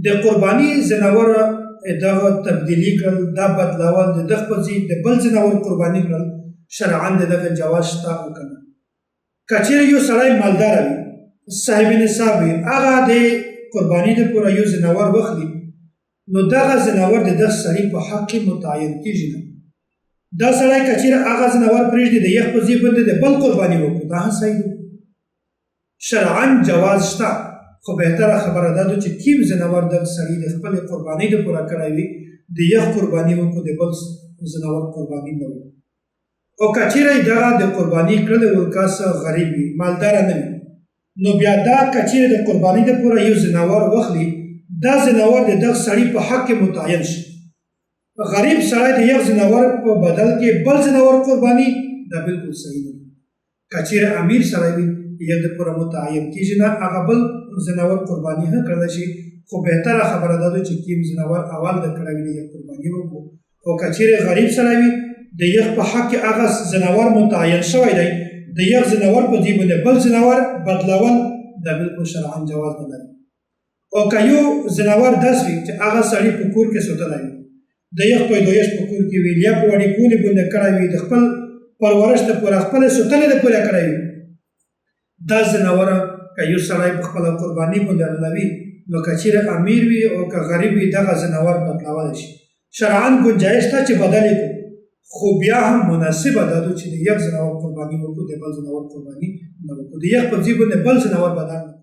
د قرباني ځناور دغه تبدیلي کړل، دا بدلول، د دغه په ځای د بل ځناور قرباني کړل، شرعاً د دغه جواز شته او که نه. که چېرې یو سړی مالداره وي، صاحب نصاب وي، هغه د قرباني دپاره یو ځناور واخلي، نو دغه ځناور د دغه سړي په حق کې متعین کېږي نه. دا سړی که چېرې هغه ځناور پرېږدي د یخ په ځای باندې د بل قرباني وکړو، دا هم صحیح ده. شرعاً جواز شته، خو بهتره خبره دا ده چې کوم ځناور دغه سړي د خپلې قربانۍ دپاره کړی وي د یخ قرباني وکړو، د بل ځناور قرباني نه وکړو. او که چېرې دغه د قرباني کړلی ول کس غریب وي، مالداره نه وي، نو بیا دا که چېرې د قربانۍ دپاره یو ځناور واخلي، دا ځناور د دغه سړي په حق کې متعین شي. غریب سړی د یو ځناور په بدل کې بل ځناور قرباني، دا بالکل صحیح نه ده. که چېرې امیر سړی وي یو دپاره متعین کېږي نه، هغه بل ځناور قرباني هم کړلی شي، خو بهتره خبره دا ده چې کوم ځناور اول د کړی وي د یو قرباني وکړو. او که چېرې غریب سړی وي د یخ په حق کې هغه ځناور متعین شوی دی، د یخ ځناور په ځای باندې بل ځناور بدلول، دا بالکل شرعاً جواز نه لري. او که یو ځناور داسې وي چې هغه سړي په کور کې ساتلی وي، د یخ پیدایش په کور کې وي، یا په وړیکولي باندې کړی وي، د خپل پرورش دپاره خپلې ساتنې دپاره کړی وي، دا ځناوره که یو سړی په خپله قرباني باندې حلالوي، نو که چېرې امیر وي او که غریب وي دغه ځناور بدلولی شي. شرعاً ګنجایش شته چې بدل یې کړو، خو بیا هم مناسبه دا ده چې د یو ځناور قرباني وکړو، د بل ځناور قرباني نه وکړو، د یو په ځای باندې بل ځناور بدل نه کړو.